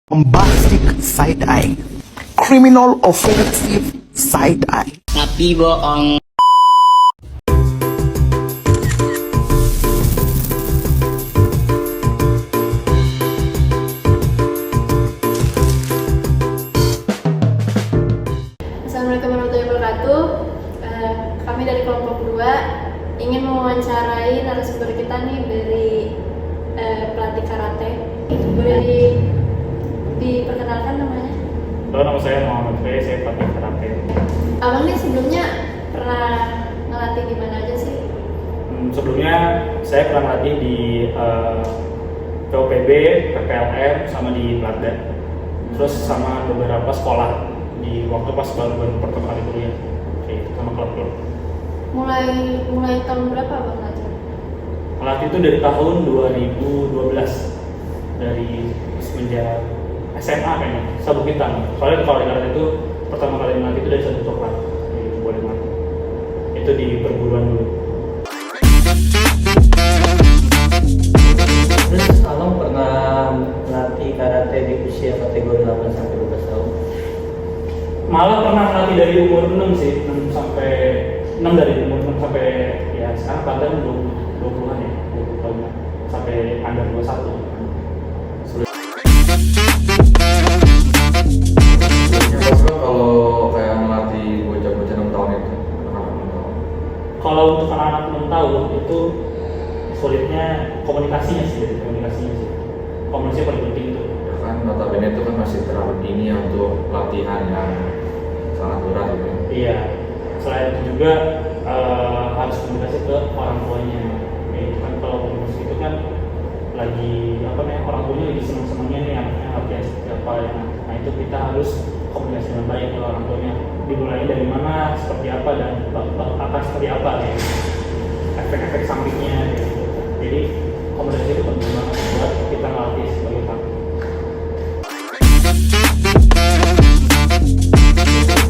bombastic side eye, criminal offensive side eye. Tapi bohong. Assalamualaikum warahmatullahi wabarakatuh. Kami dari kelompok 2 ingin mewawancarai narasumber kita nih dari pelatih karate. Boleh diperkenalkan namanya? Halo, nama saya Muhammad Fei, saya pelatih karate. Abang nih sebelumnya pernah ngelatih di mana aja sih? Sebelumnya saya pernah melatih di POPB, PPLM, sama di Belanda. Terus sama beberapa sekolah di waktu pas baru pertama kali kuliah, sama klub-klub. Mulai tahun berapa abang ngelatih? Melatih itu dari tahun 2012, dari semenjak SMA kayaknya, Sabuk Hitam. Soalnya kalau di karate itu pertama kali melatih itu dari Sabuk Coklat, jadi boleh melatih. Itu di perguruan dulu. Terus Along pernah melatih karate di usia kategori 8 sampai 12 tahun? Malah pernah melatih dari umur 6 sih, 6 sampai 6 dari umur 6 sampai ya sekarang kadang 20-an ya, 20 tahun sampai under 21. Sebelumnya kalau kayak melatih bocah-bocah 6 tahun itu, anak-anak 6 tahun. Kalau untuk anak-anak 6 tahun itu sulitnya komunikasinya sih. Komunikasi paling penting itu. Ya kan notabene itu kan masih terlalu dini ya untuk latihan yang sangat berat gitu. Iya. Selain itu juga harus komunikasi ke orang tuanya. Ya, itu kan kalau komunikasi itu kan lagi orang tuanya lagi seneng-senengnya nih yang latihan seperti apa ya. Nah itu kita harus komunikasi dengan baik ke orang tuanya. Dimulai dari mana, seperti apa dan akan seperti apa ya. Efek-efek sampingnya gitu. Jadi komunikasi itu penting banget buat kita melatih sebagai pelatih.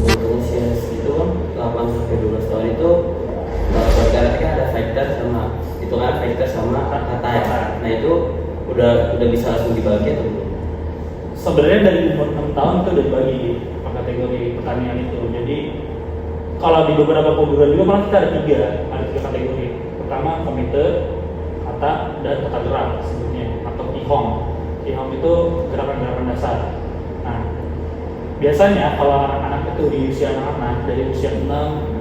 Untuk usia segitu kan 8 sampai 12 tahun itu buat karate kan ada fighter sama itu kan fighter sama kata ya. Nah itu udah bisa langsung dibagi atau belum? Sebenarnya dari umur 6 tahun itu udah dibagi per kategori pertandingan itu. Jadi kalau di beberapa perguruan juga malah kita ada tiga kategori. Pertama komite, kata, dan kata gerak sebutnya atau kihong. Kihong itu gerakan-gerakan dasar. Nah, biasanya kalau anak-anak itu di usia anak-anak dari usia 6,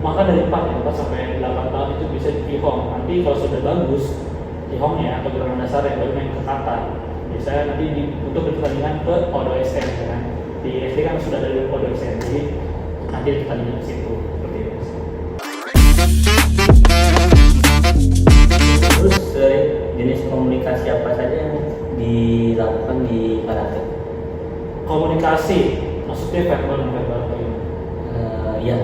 maka dari 4 sampai 8 tahun itu bisa di kihong. Nanti kalau sudah bagus kihongnya atau gerakan dasar yang baru main ke kata. Biasanya nanti untuk pertandingan ke ODOSN kan. Di SD kan sudah ada ODOSN, jadi nanti pertandingan ke situ seperti itu. Terus dari jenis komunikasi apa saja yang dilakukan di karate? Komunikasi, maksudnya verbal dan verbal Ya.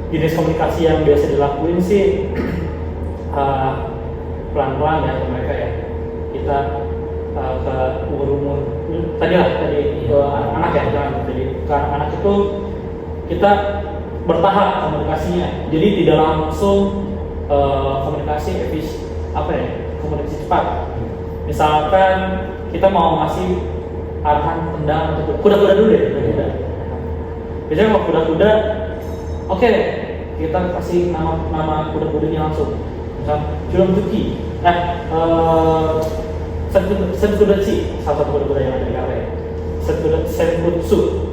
Jenis komunikasi yang biasa dilakuin sih pelan-pelan ya ke mereka ya. Kita ke umur tadi ke anak ya, jadi ke anak itu kita bertahap komunikasinya. Jadi tidak langsung komunikasi komunikasi cepat. Misalkan kita mau ngasih arahan tendang untuk kuda-kuda dulu deh. Biasanya kalau kuda-kuda, oke, kita kasih nama kuda-kudanya langsung. Misal Juki, Senkudachi, salah satu kuda-kuda yang ada di karate. Senkutsu.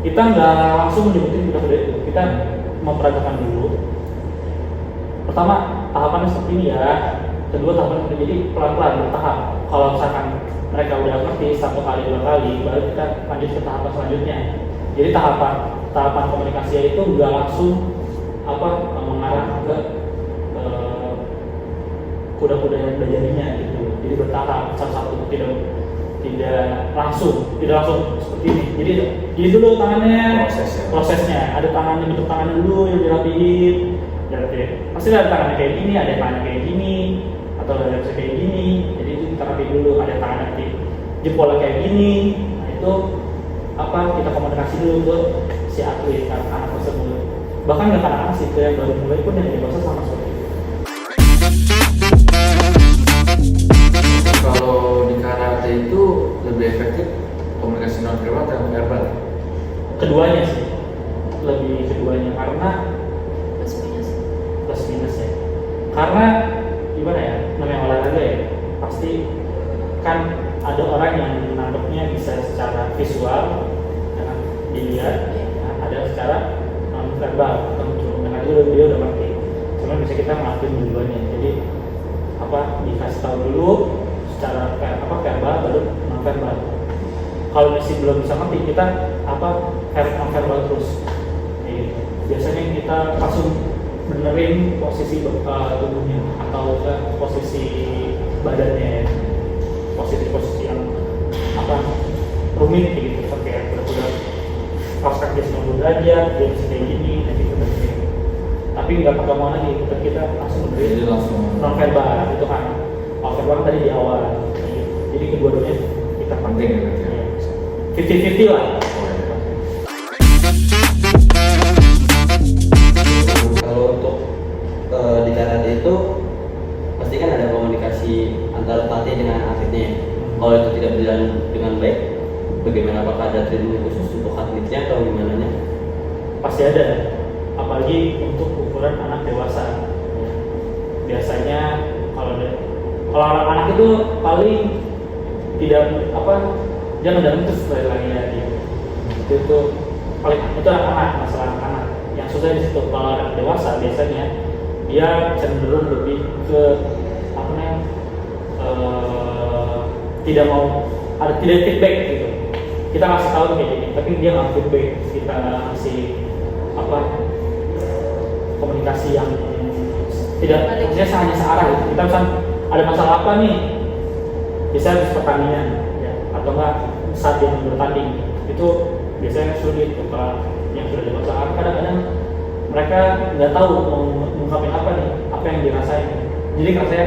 Kita nggak langsung menyebutin kuda-kuda itu. Kita memperagakan dulu. Pertama, tahapannya seperti ini ya. Kedua, tahapannya seperti ini. Jadi pelan-pelan bertahap. Kalau misalkan mereka udah ngerti 1 kali 2 kali, baru kita lanjut ke tahapan selanjutnya. Jadi tahapan komunikasinya itu nggak langsung mengarah ke kuda-kuda yang udah jadinya gitu. Jadi bertahap satu-satu, tidak langsung seperti ini. Jadi dulu tangannya prosesnya. Ada tangannya, bentuk tangannya dulu yang dirapiin. Pasti ada tangannya kayak gini, ada tangannya kayak gini, atau ada bisa kayak gini. Jadi itu kita rapiin dulu. Ada tangannya nanti jempolnya kayak gini. Nah itu kita komunikasi dulu ke si atlet anak tersebut. Bahkan nggak anak-anak sih, yang baru mulai pun yang dewasa sama seperti itu. Kalau di karate itu plus minus ya. Karena gimana ya, namanya olahraga ya, pasti kan ada orang yang nangkepnya bisa secara visual karena dilihat, ada secara verbal atau karena dia udah ngerti. Cuman bisa kita ngelakuin duluannya. Jadi dikasih tahu dulu secara verbal baru non verbal. Kalau masih belum bisa ngerti, kita non verbal terus. Gitu. Biasanya kita langsung benerin posisi tubuhnya atau posisi badannya, posisi yang rumit gitu, kayak udah pas kaki 90 derajat, dia bisa kayak gini, dan gitu. Tapi nggak pakai mau lagi, kita langsung benerin. Jadi langsung Non verbal itu kan, non verbal tadi di awal. Jadi kedua-duanya kita penting ya berarti ya. 50-50 lah. Oh, ya. Kalau untuk di karate itu pasti kan ada komunikasi antara pelatih dengan atletnya. Kalau itu tidak berjalan dengan baik, bagaimana, apakah ada training khusus untuk atletnya atau gimana nya? Pasti ada, apalagi untuk ukuran anak dewasa. Biasanya kalau anak-anak itu paling tidak jangan dalam terus lagi itu paling itu anak-anak, masalah anak yang susah di situ. Kalau anak dewasa biasanya dia cenderung lebih ke tidak mau tidak feedback gitu. Kita ngasih tahu kayak gini, tapi dia nggak feedback. Kita ngasih komunikasi yang tidak, maksudnya hanya searah gitu. Kita misal ada masalah apa nih, bisa habis pertandingan ya, atau enggak saat dia bertanding itu biasanya sulit yang sudah dimasalah. Kadang-kadang mereka nggak tahu mau mengungkapin apa nih, apa yang dirasain. Jadi rasanya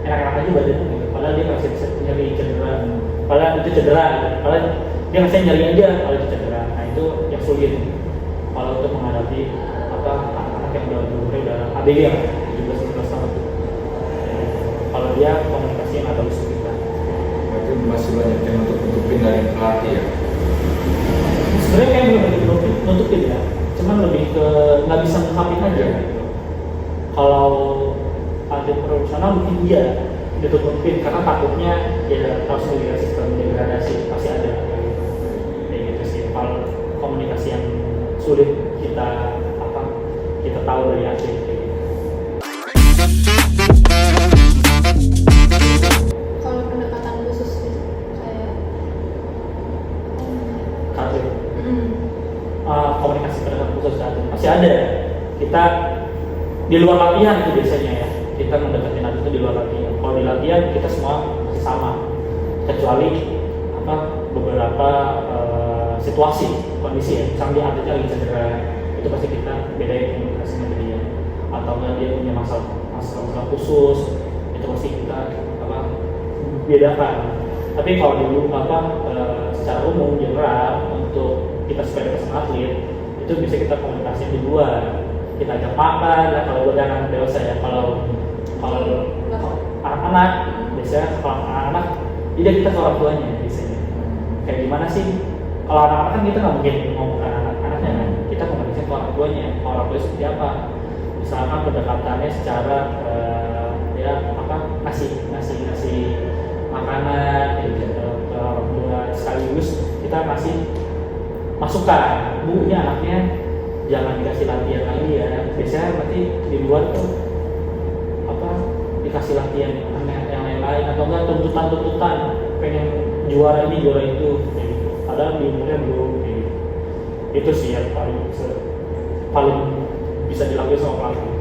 enak-enak aja badannya gitu. Padahal dia masih nyeri cedera, padahal itu cedera, padahal dia masih nyeri aja kalau itu cedera. Nah itu yang sulit kalau untuk menghadapi anak-anak yang udah ABG ya, 17-19 tahun. Kalau dia komunikasi yang atau kesulitan. Berarti masih banyak yang nutupin dari pelatih ya. Sebenarnya kayak belum nutupin ya, cuman lebih ke nggak bisa ngungkapin aja. Kalau atlet profesional mungkin dia ditutupin karena takutnya ya harus melihat sistem degradasi pasti ada. Kayak gitu sih. Kalau komunikasi yang sulit kita tahu dari atlet. Kalau pendekatan khusus kayak Atlet. Komunikasi pendekatan khusus atlet masih ada. Kita di luar latihan itu biasanya ya, kita mendekatin atlet itu di luar latihan. Kalau di latihan kita semua masih sama, kecuali beberapa situasi kondisi ya, misalnya atletnya lagi cedera, itu pasti kita bedain komunikasinya ke dia. Atau nggak dia punya masalah khusus, itu pasti kita bedakan. Tapi kalau dulu secara umum general untuk kita supaya dekat sama atlet itu bisa kita komunikasi di luar. Kita ajak makan lah kalau buat anak dewasa ya. Kalau anak-anak biasanya kalau anak-anak tidak kita ke orang tuanya biasanya. Kayak gimana sih? Kalau anak-anak kan kita nggak mungkin ngomong ke anak-anaknya kan. Kita komunikasi ke orang tuanya. Orang tua seperti apa? Misalkan pendekatannya secara ngasih makanan ke orang tua, sekaligus kita kasih masukan. Bu, ini anaknya jangan dikasih latihan lagi ya. Biasanya berarti di luar tuh dikasih latihan yang lain-lain atau enggak tuntutan pengen juara ini juara itu gitu. Padahal di umurnya belum gitu. Itu sih yang paling bisa dilakukan sama pelatih.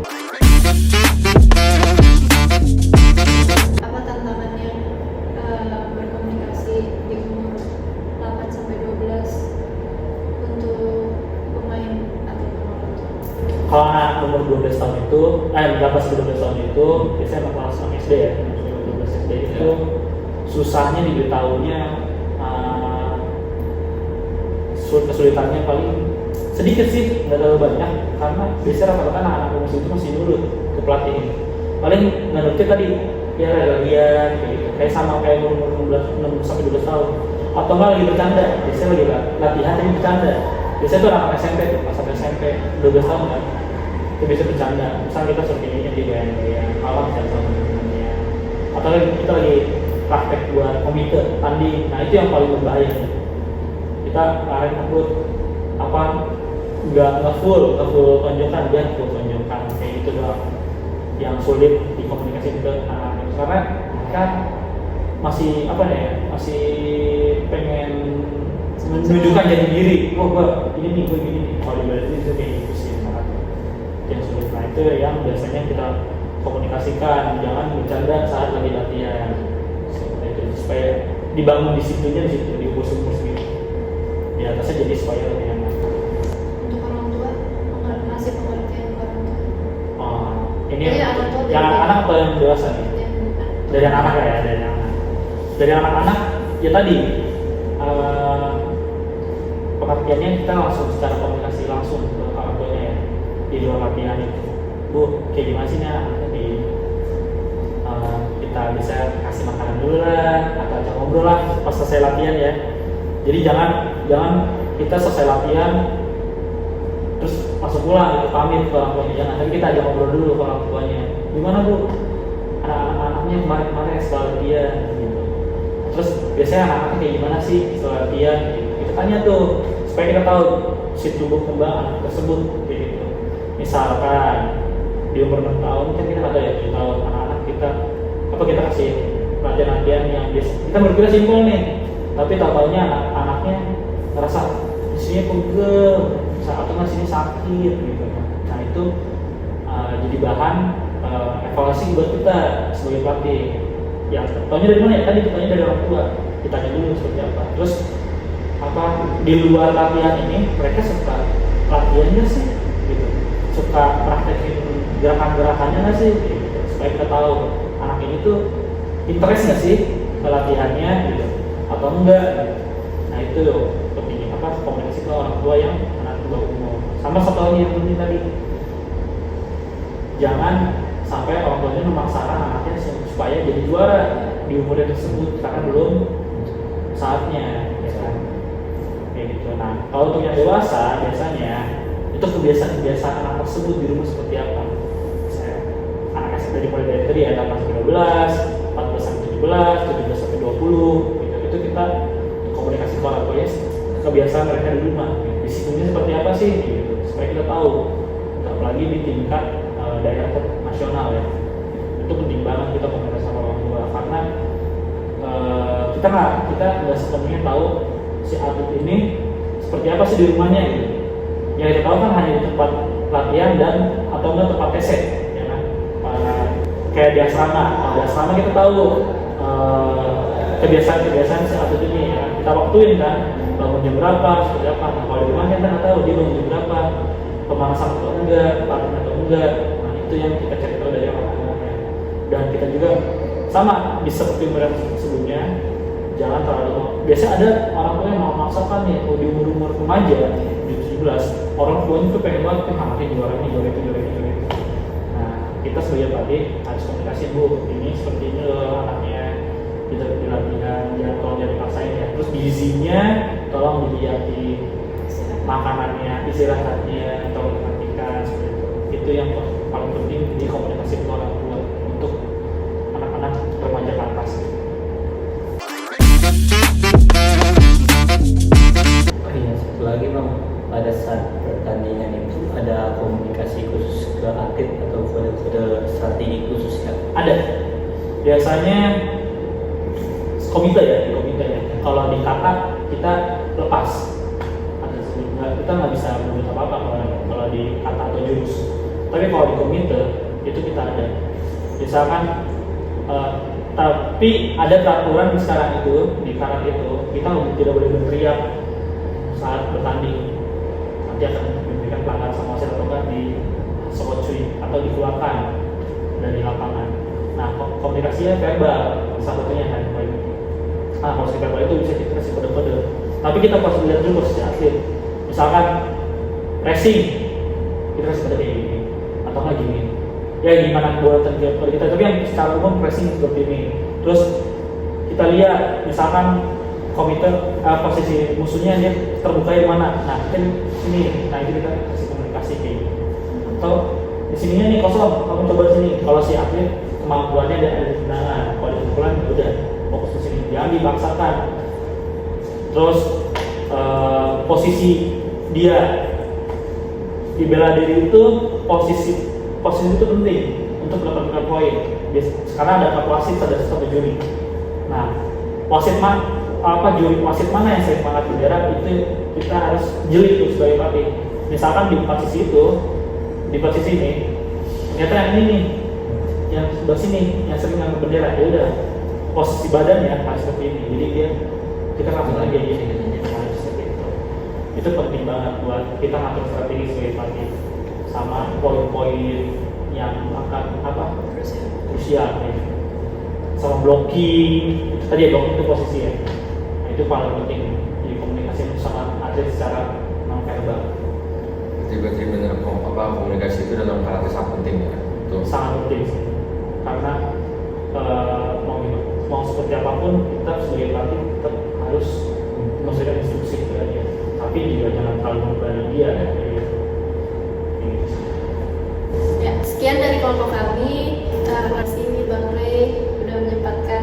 apa tantangannya berkomunikasi di umur 8-12 untuk pemain atlet pemula? Kalau anak umur 12 tahun itu, 18-12 tahun itu biasanya kelas 6 SD ya, 12 SD itu susahnya diberitahunya, kesulitannya paling sedikit sih, nggak terlalu banyak, karena biasanya rata-rata anak-anak umur itu masih nurut ke pelatih. Paling nggak nurutnya tadi, ya latihan kayak gitu, kayak sama kayak umur 16-12 tahun, atau nggak lagi bercanda, biasanya lagi latihan tapi bercanda. Biasanya tuh anak SMP tuh, pas SMP 12 tahun kan, Kita bisa bercanda, misal kita surveinya di goyang-goyang, kalau bisa sama teman-temannya, atau kita lagi praktek buat komite tanding. Nah itu yang paling berbahaya. Kita kemarin takut apa nggak full tonjokan, dia full tonjokan kayak gitu doang yang sulit dikomunikasikan ke anak-anak karena kan masih apa ya, masih pengen menunjukkan jadi diri. Oh gua ini nih, gua gini nih. Kalau ibaratnya itu kayak gitu sih sangat yang sulit. Nah itu yang biasanya kita komunikasikan, jangan bercanda saat lagi latihan seperti itu, supaya dibangun disiplinnya di situ, diukur-ukur gitu di atasnya, jadi supaya lebih enak. Untuk orang tua ngasih pengertian ke orang tua. Oh, ini Jadi anak tua yang dari- anak atau yang dewasa nih? Dari anak-anak ya, dari anak-anak ya tadi pengertiannya kita langsung secara komunikasi langsung ke orang tuanya ya di luar latihan itu. Bu, kayak gimana sih nih anaknya di kita bisa kasih makanan dulu lah atau ajak ngobrol lah pas selesai latihan ya. Jadi jangan kita selesai latihan terus masuk pulang gitu, pamit ke orang tuanya, jangan, tapi kita ajak ngobrol dulu ke orang tuanya. Gimana Bu? Anak-anaknya kemarin setelah latihan gitu. Terus biasanya anak-anaknya kayak gimana sih setelah latihan gitu. Kita tanya tuh supaya kita tahu si tumbuh kembang anak tersebut kayak gitu. Misalkan di umur 6 tahun kan kita ada ya 7 tahun anak-anak kita apa kita kasih latihan-latihan yang biasa kita berpikir simpel nih, tapi tahu-taunya anak-anaknya ngerasa di sini pegel atau nggak sini sakit gitu. Nah itu jadi bahan evaluasi buat kita sebagai pelatih. Yang taunya dari mana ya? Tadi ditanya dari orang tua, ditanya dulu seperti apa. Terus apa di luar latihan ini mereka suka latihannya sih gitu, suka praktekin gerakan-gerakannya nggak sih gitu. Supaya kita tahu anak ini tuh interest nggak sih ke latihannya gitu atau enggak gitu. Nah itu penting apa komunikasi ke orang tua yang anak di bawah umur. Sama satu lagi yang penting tadi, jangan sampai orang tuanya memaksakan anaknya supaya jadi juara di umurnya tersebut karena belum saatnya ya kan? Kayak gitu. Nah kalau untuk yang dewasa biasanya itu kebiasaan anak tersebut di rumah seperti apa. Misalnya anak SMP mulai dari tadi ada 12, 14 sampai 17, 17 sampai 20 gitu. Itu kita komunikasi ke orang tuanya kebiasaan mereka di rumah, disiplinnya seperti apa sih gitu, supaya kita tahu. Apalagi di tingkat daerah nasional ya, itu penting banget kita komunikasi sama orang tua karena kita nggak sepenuhnya tahu si atlet ini seperti apa sih di rumahnya gitu. Yang kita tahu kan hanya di tempat latihan dan atau enggak tempat TC ya kan. Kayak di asrama, di asrama kita tahu kebiasaan si atlet ini ya. Kita waktuin kan bangun jam berapa, seperti apa. Nah kalau di rumah kita nggak tahu dia bangun jam berapa, pemanasan atau enggak, latihan atau enggak. Nah itu yang kita cari tahu dari orang tuanya. Dan kita juga sama bisa seperti mereka sebelumnya, jangan terlalu biasa ada orang tua yang mau memaksakan nih di umur remaja di 17 orang tuanya tuh pengen banget tuh anaknya juara itu. Nah kita sebagai pelatih harus komunikasi, Bu ini seperti ini loh anaknya, kita latihan jangan tolong jangan dipaksain ya. Terus gizinya tolong dilihat di makanannya, istirahatnya tolong diperhatikan seperti itu. Itu yang paling penting di komunikasi ke orang tua untuk anak-anak remaja ke atas. Iya, satu lagi Bang, pada saat pertandingan itu ada komunikasi khusus ke atlet atau kode strategi khusus ya? Ada. Biasanya komite ya. Kalau di kata kita lepas. Kita nggak bisa menyebut apa-apa kalau di kata atau jurus. Tapi kalau di komite itu kita ada. Misalkan tapi ada peraturan sekarang itu di karate itu kita tidak boleh berteriak saat bertanding. Nanti akan memberikan pelanggaran sama wasit atau kan di sokocui atau dikeluarkan dari lapangan. Nah komunikasinya verbal salah satunya kan. Nah kalau verbal itu bisa kita kasih kode-kode. Tapi kita harus lihat dulu posisi atlet. Misalkan racing kita kasih kode kayak gini atau nggak gini. Ya gimana buatan kita, tapi yang secara umum pressing seperti ini. Terus kita lihat misalkan komite posisi musuhnya dia terbuka di mana, nah kan ini, nah itu kita kasih komunikasi kayak gitu. Atau di sininya nih kosong, kamu coba sini. Kalau si atlet kemampuannya ada di tendangan, kalau di pukulan udah fokus ke sini, jangan dipaksakan. Terus posisi dia di bela diri itu posisi itu penting untuk mendapatkan poin. Sekarang ada 4 wasit, ada 1 juri. Nah, wasit juri wasit mana yang sering mengangkat bendera itu kita harus jeli tuh sebagai pelatih. Misalkan di posisi itu, di posisi ini, ternyata yang ini nih, yang sebelah sini yang sering mengangkat bendera, ya udah posisi badannya harus seperti ini. Jadi kita langsung aja harus seperti itu. Itu penting banget buat kita ngatur strategi sebagai pelatih, sama poin-poin yang akan krusial ya. Sama blocking, tadi ya blocking itu posisi ya. Nah, itu paling penting di komunikasi sama atlet secara non-verbal. Berarti benar komunikasi itu dalam karate sangat penting ya. Tuh. Sangat penting sih. Karena mau seperti apapun kita sebagai pelatih tetap harus memberikan instruksi kepada dia. Tapi juga jangan terlalu membebani dia ya. Ya, sekian dari kelompok kami. Terima kasih Bang Ray sudah menyempatkan